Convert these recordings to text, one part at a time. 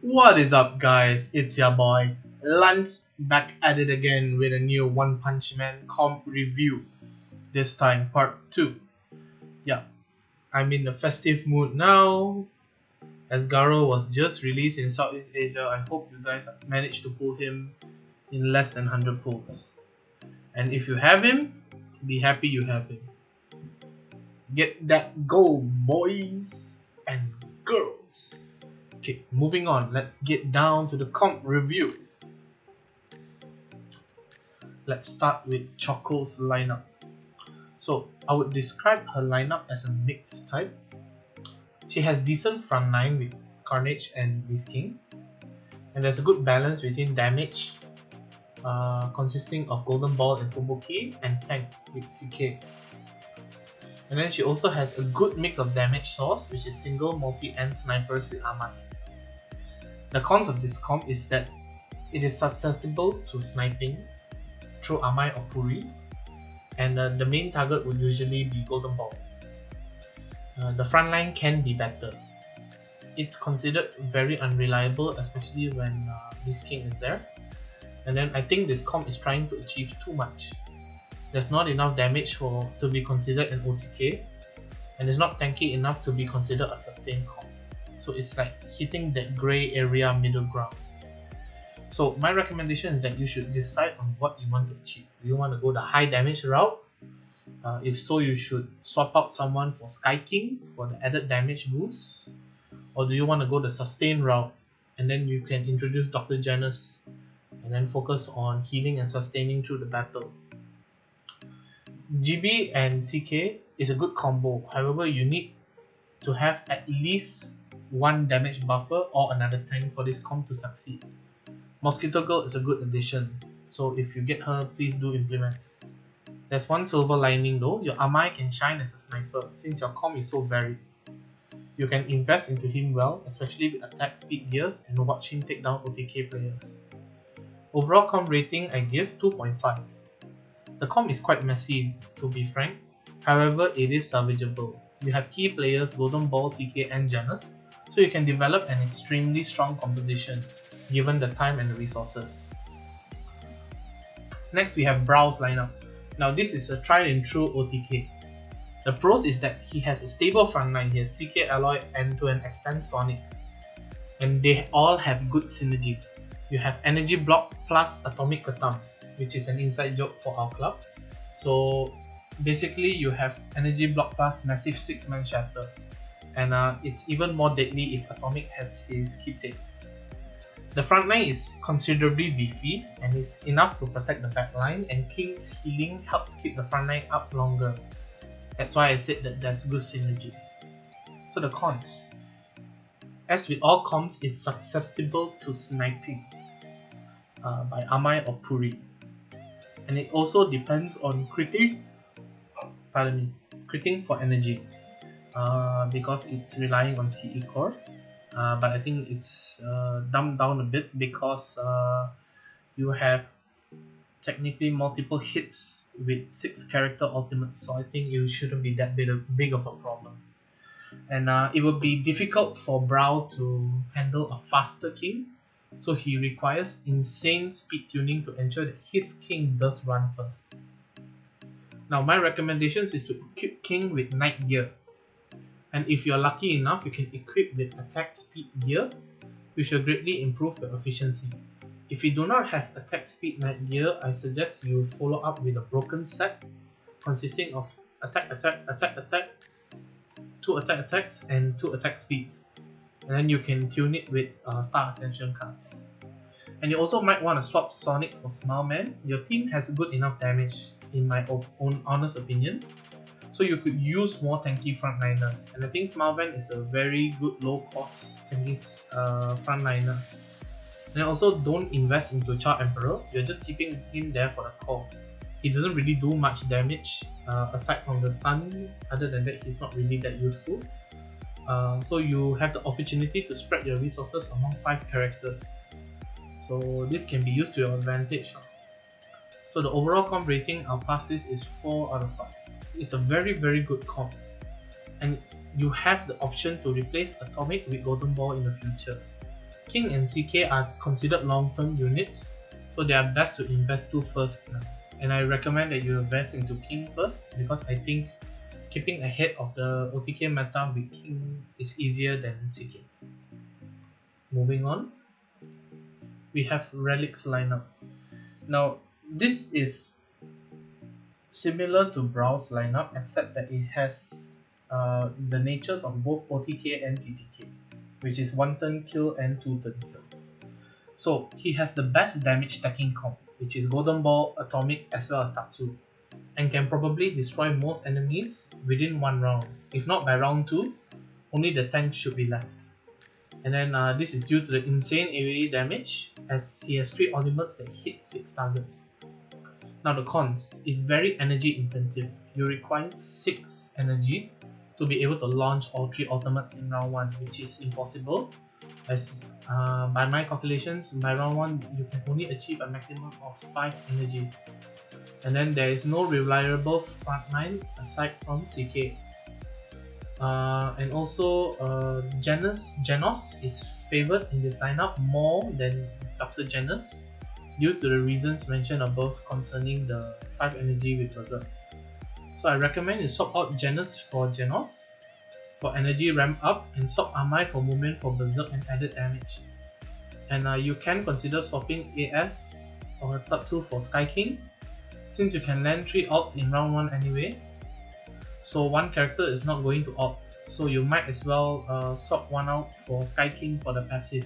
What is up, guys? It's your boy Lance back at it again with a new One Punch Man comp review. This time, part 2. Yeah, I'm in the festive mood now. As Garo was just released in Southeast Asia, I hope you guys managed to pull him in less than 100 pulls. And if you have him, be happy you have him. Get that gold, boys and girls. Okay, moving on. Let's get down to the comp review. Let's start with Choco's lineup. So I would describe her lineup as a mixed type. She has decent front line with Carnage and Beast King, and there's a good balance between damage, consisting of Golden Ball and Turbo Key, and tank with CK. And then she also has a good mix of damage source, which is single, multi, and snipers with Amai. The cons of this comp is that it is susceptible to sniping through Amai or Puri, and the main target would usually be Golden Ball. The front line can be better. It's considered very unreliable, especially when Beast King is there. And then I think this comp is trying to achieve too much. There's not enough damage to be considered an OTK, and it's not tanky enough to be considered a sustained comp. So it's like hitting that grey area middle ground. So my recommendation is that you should decide on what you want to achieve. Do you want to go the high damage route? If so, you should swap out someone for Sky King for the added damage boost. Or do you want to go the sustain route, and then you can introduce Dr. Janus and then focus on healing and sustaining through the battle. GB and CK is a good combo. However, you need to have at least one damage buffer or another tank for this comp to succeed. Mosquito Girl is a good addition, so if you get her, please do implement. There's one silver lining though. Your Amai can shine as a sniper since your comp is so varied. You can invest into him well, especially with attack speed gears, and watch him take down OTK players. Overall comp rating I give 2.5. The comp is quite messy, to be frank. However, it is salvageable. You have key players Golden Ball, CK, and Janus, so you can develop an extremely strong composition given the time and the resources. Next, we have Brow's lineup. Now, this is a tried and true OTK. The pros is that he has a stable frontline. He has CK Alloy and to an extent Sonic, and they all have good synergy. You have Energy Block plus Atomic Katam, which is an inside joke for our club. So basically, you have Energy Block plus Massive 6-man Shatter, and it's even more deadly if Atomic has his keepsake. The front line is considerably beefy and is enough to protect the backline, and King's healing helps keep the front line up longer. That's why I said that there's good synergy. So the cons. As with all comps, it's susceptible to sniping by Amai or Puri. And it also depends on critting for energy, because it's relying on CE core. But I think it's dumbed down a bit because you have technically multiple hits with 6 character ultimates, so I think it shouldn't be that big of a problem. And it will be difficult for Brow to handle a faster king, so he requires insane speed tuning to ensure that his king does run first. Now my recommendations is to equip king with night gear. And if you're lucky enough, you can equip with attack speed gear, which will greatly improve your efficiency. If you do not have attack speed night gear, I suggest you follow up with a broken set consisting of attack, 2 attack attacks, and 2 attack speeds. And then you can tune it with Star Ascension cards. And you also might want to swap Sonic for Smile Man. Your team has good enough damage, in my own honest opinion, so you could use more tanky frontliners. And I think Smilevan is a very good low-cost tanky frontliner. And also, don't invest into Char Emperor. You're just keeping him there for the core. He doesn't really do much damage aside from the sun. Other than that, he's not really that useful. So you have the opportunity to spread your resources among 5 characters. So this can be used to your advantage. So the overall comp rating I'll pass this is 4 out of 5. It's a very good comp, and you have the option to replace Atomic with Golden Ball in the future. King and CK are considered long-term units, so they are best to invest to first. And I recommend that you invest into King first because I think keeping ahead of the OTK meta with King is easier than CK. Moving on, we have Relics lineup. Now, this is similar to Brow's lineup except that it has the natures of both OTK and TTK, which is 1 turn kill and 2 turn kill. So he has the best damage stacking comp, which is Golden Ball, Atomic as well as Tatsu, and can probably destroy most enemies within 1 round. If not by round 2, only the tank should be left. And then this is due to the insane AoE damage as he has 3 ultimates that hit 6 targets. Now the cons, it's very energy intensive. You require 6 energy to be able to launch all 3 ultimates in round 1, which is impossible as by my calculations, by round 1 you can only achieve a maximum of 5 energy. And then there is no reliable frontline aside from CK. And also Genos is favored in this lineup more than Dr. Genos due to the reasons mentioned above concerning the 5 energy with Berserk. So I recommend you swap out Genos for Genos for energy ramp up and swap Amai for movement for Berserk and added damage. And you can consider swapping AS or Tatsu for Sky King since you can land 3 ults in round 1 anyway. So one character is not going to ult, so you might as well swap one out for Sky King for the passive.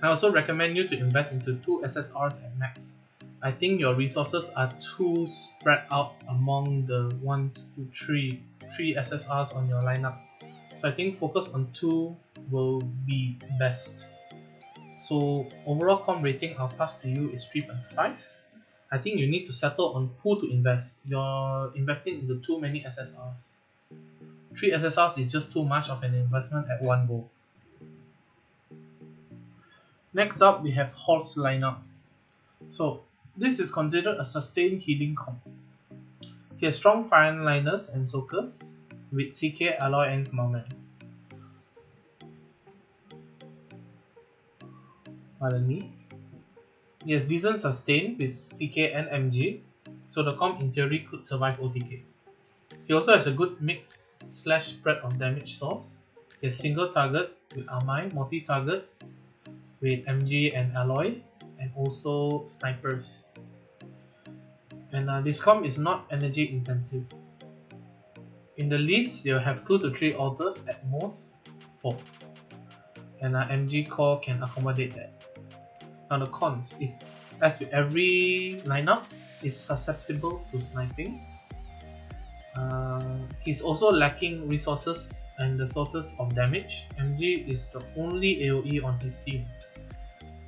I also recommend you to invest into 2 SSRs at max. I think your resources are too spread out among the 3 SSRs on your lineup. So I think focus on 2 will be best. So overall comp rating I'll pass to you is 3.5. I think you need to settle on who to invest. You're investing into too many SSRs. 3 SSRs is just too much of an investment at one go. Next up, we have Horse lineup. So this is considered a sustained healing comp. He has strong frontliners and soakers with CK, Alloy and Smallman. Pardon me. He has decent sustain with CK and MG, so the comp in theory could survive OTK. He also has a good mix/spread of damage source. He has single target with Amai, multi-target with MG and Alloy, and also snipers. And this comp is not energy intensive. In the list, you'll have 2 to 3 altars at most 4. And MG core can accommodate that. Now the cons, it's as with every lineup, it's susceptible to sniping. He's also lacking resources and the sources of damage. MG is the only AoE on his team.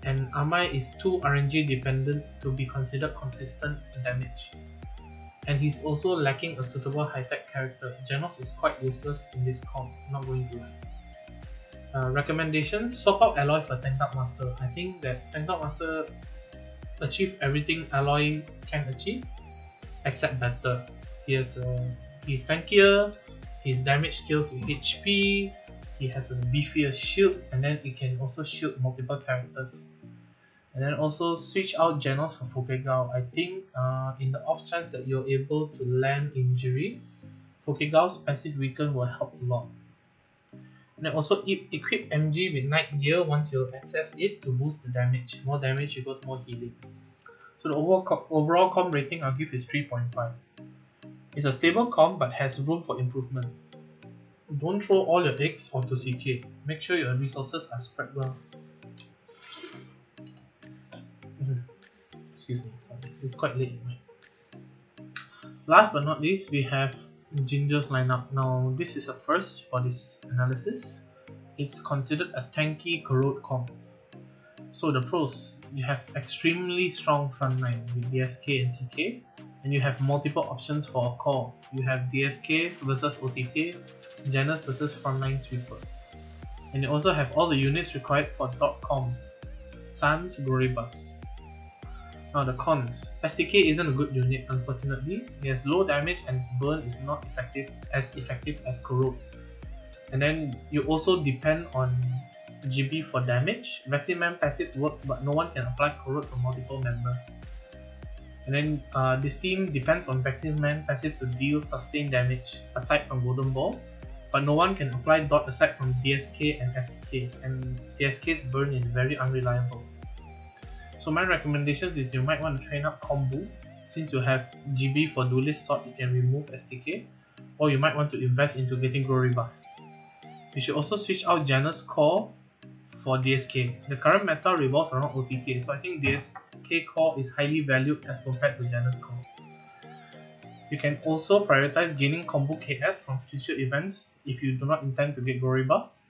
And Amai is too RNG dependent to be considered consistent damage. And he's also lacking a suitable high-tech character. Genos is quite useless in this comp, not going to lie. Recommendations, swap out Alloy for Tank Up Master. I think that Tank Up Master achieve everything Alloy can achieve, except better. He's tankier, his damage scales with HP, he has a beefier shield, and then it can also shield multiple characters. And then also switch out Genos for Fokegao. I think in the off chance that you're able to land injury, Fokegao's passive weaken will help a lot. And then also equip MG with Night Gear once you access it to boost the damage. More damage equals more healing. So the overall comp rating I'll give is 3.5. It's a stable comp but has room for improvement. Don't throw all your eggs onto CK. Make sure your resources are spread well. Excuse me, sorry. It's quite late at night. Last but not least, we have Ginger's lineup. Now, this is a first for this analysis. It's considered a tanky corrode comp. So the pros, you have extremely strong frontline with DSK and CK, and you have multiple options for a core. You have DSK versus OTK, Genos versus frontline sweepers. And you also have all the units required for .com, Sans, Goribus. Now the cons, STK isn't a good unit unfortunately. It has low damage and its burn is not effective as corrode. And then you also depend on GB for damage. Vaccine Man passive works, but no one can apply corrode to multiple members. And then this team depends on Vaccine Man passive to deal sustained damage aside from Golden Ball, but no one can apply dot aside from DSK and STK, and DSK's burn is very unreliable. So my recommendations is you might want to train up Combo. Since you have GB for Duelist Sword, you can remove STK, or you might want to invest into getting Glory Bus. You should also switch out Janus Core for DSK. The current meta revolves around OTK, so I think DSK Core is highly valued as compared to Janus Core. You can also prioritize gaining combo KS from future events if you do not intend to get Glory Bus.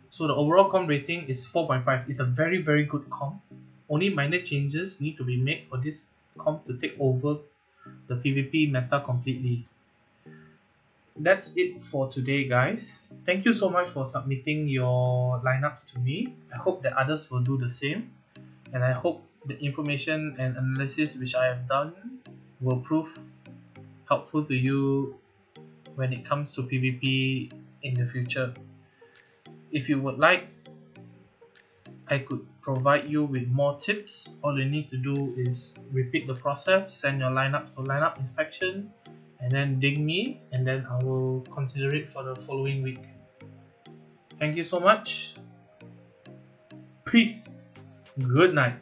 So the overall comp rating is 4.5. It's a very good comp. Only minor changes need to be made for this comp to take over the PvP meta completely. That's it for today, guys. Thank you so much for submitting your lineups to me. I hope that others will do the same, and I hope the information and analysis which I have done will prove helpful to you when it comes to PvP in the future. If you would like, I could provide you with more tips. All you need to do is repeat the process, send your lineups to lineup inspection, and then ding me, and then I will consider it for the following week. Thank you so much. Peace. Good night.